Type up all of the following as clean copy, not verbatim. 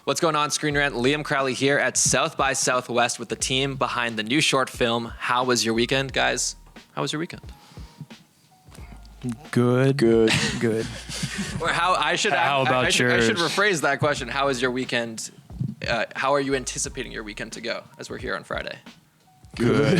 What's going on, ScreenRant? Liam Crowley here at South by Southwest with the team behind the new short film, How Was Your Weekend? Guys, how was your weekend? Good. Or I should rephrase that question. How was your weekend? How are you anticipating your weekend to go as we're here on Friday? Good.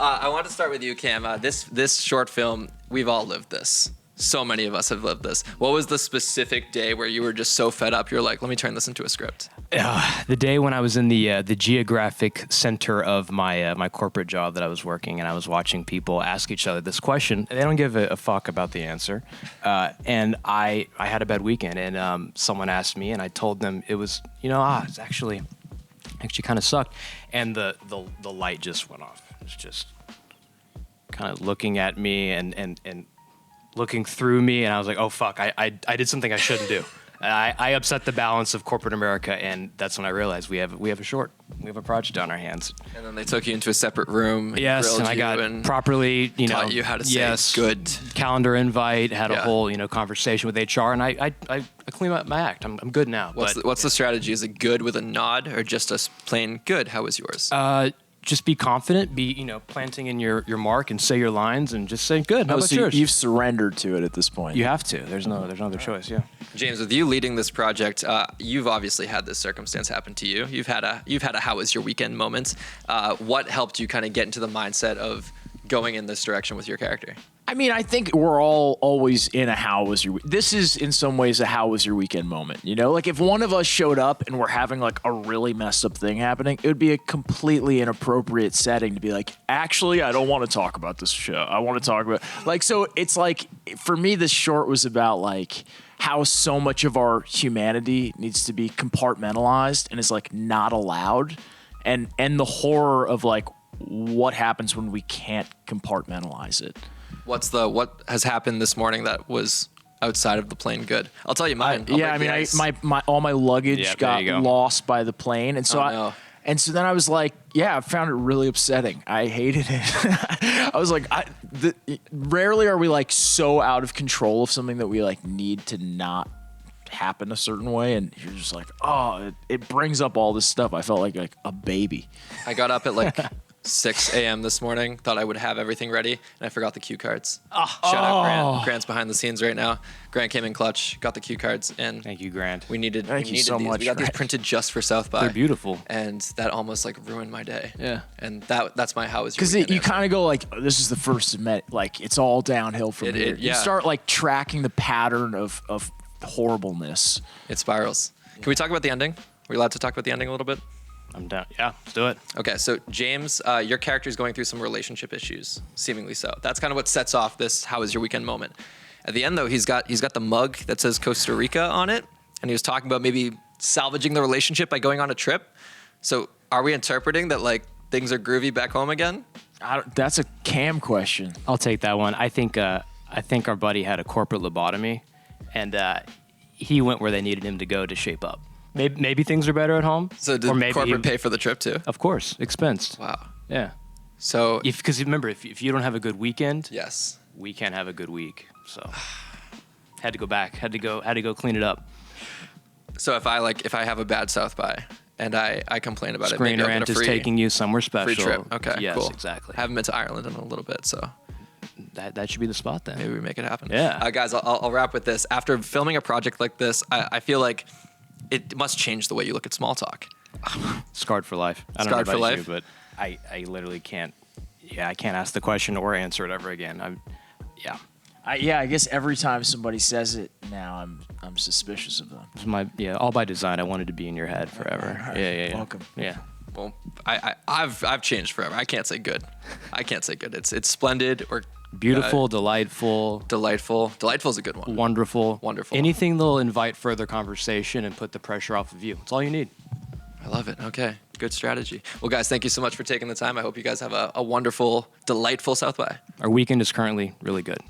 I want to start with you, Cam. This short film, we've all lived this. So many of us have lived this. What was the specific day where you were just so fed up, you're like, let me turn this into a script? The day when I was in the geographic center of my corporate job that I was working, and I was watching people ask each other this question. They don't give a fuck about the answer. And I had a bad weekend, and someone asked me, and I told them it was, it's actually kind of sucked. And the light just went off. It was just kind of looking at me and looking through me, and I was like, oh fuck, I did something I shouldn't do. I upset the balance of corporate America, and that's when I realized we have a project on our hands. And then they took you into a separate room. Yes, and I got properly, taught you how to say good. Calendar invite, had a whole conversation with HR, and I cleaned up my act. I'm good now. What's the strategy? Is it good with a nod, or just a plain good? How was yours? Just be confident, be planting in your mark, and say your lines, and just say good. How about yours? You've surrendered to it at this point. You have to. There's no other choice. Yeah. James, with you leading this project, you've obviously had this circumstance happen to you. You've had a how was your weekend moment. What helped you kind of get into the mindset of going in this direction with your character? I mean, I think we're all always in a how was your weekend. This is in some ways a how was your weekend moment. Like if one of us showed up and we're having like a really messed up thing happening, it would be a completely inappropriate setting to be like, actually, I don't want to talk about this show. I want to talk about so it's like, for me, this short was about like how so much of our humanity needs to be compartmentalized and is like not allowed, and the horror of like what happens when we can't compartmentalize it. What has happened this morning that was outside of the plain good? I'll tell you mine. All my luggage got lost by the plane, and so so then I was like, I found it really upsetting. I hated it. I was like, rarely are we like so out of control of something that we like need to not happen a certain way, and you're just like, it brings up all this stuff. I felt like a baby. I got up at like 6 a.m. this morning, thought I would have everything ready, and I forgot the cue cards. Shout out Grant. Grant's behind the scenes right now. Grant came in clutch, got the cue cards, and thank you, Grant. We needed these. Much, we got these printed just for South by. They're beautiful, and that almost like ruined my day. Yeah, and that's my how was your because you kind of go like, this is the first admit, like it's all downhill from here. You start like tracking the pattern of horribleness. It spirals. Can we talk about the ending? Are we allowed to talk about the ending a little bit? I'm down. Yeah, let's do it. Okay, so James, your character is going through some relationship issues, seemingly so. That's kind of what sets off this "How was your weekend" moment. At the end, though, he's got the mug that says Costa Rica on it, and he was talking about maybe salvaging the relationship by going on a trip. So, are we interpreting that like things are groovy back home again? That's a Cam question. I'll take that one. I think our buddy had a corporate lobotomy, and he went where they needed him to go to shape up. Maybe things are better at home. So did corporate pay for the trip too? Of course, expensed. Wow. Yeah. So because remember, if you don't have a good weekend, yes, we can't have a good week. So had to go back. Had to go clean it up. So if I have a bad South by and I complain about it, maybe I'll get a ScreenRant is taking you somewhere special. Free trip. Okay. Yes, cool. Exactly. Haven't been to Ireland in a little bit, so. That should be the spot then. Maybe we make it happen. Yeah. Guys, I'll wrap with this. After filming a project like this, I feel like it must change the way you look at small talk. Scarred for life. I don't know about you, but I literally can't. Yeah, I can't ask the question or answer it ever again. I guess every time somebody says it now, I'm suspicious of them. It's all by design. I wanted to be in your head forever. Right. Yeah. Welcome. Yeah. Well, I've changed forever. I can't say good. It's splendid or beautiful, delightful. Delightful is a good one. Wonderful. Anything that'll invite further conversation and put the pressure off of you. That's all you need. I love it. Okay. Good strategy. Well, guys, thank you so much for taking the time. I hope you guys have a wonderful, delightful South by. Our weekend is currently really good.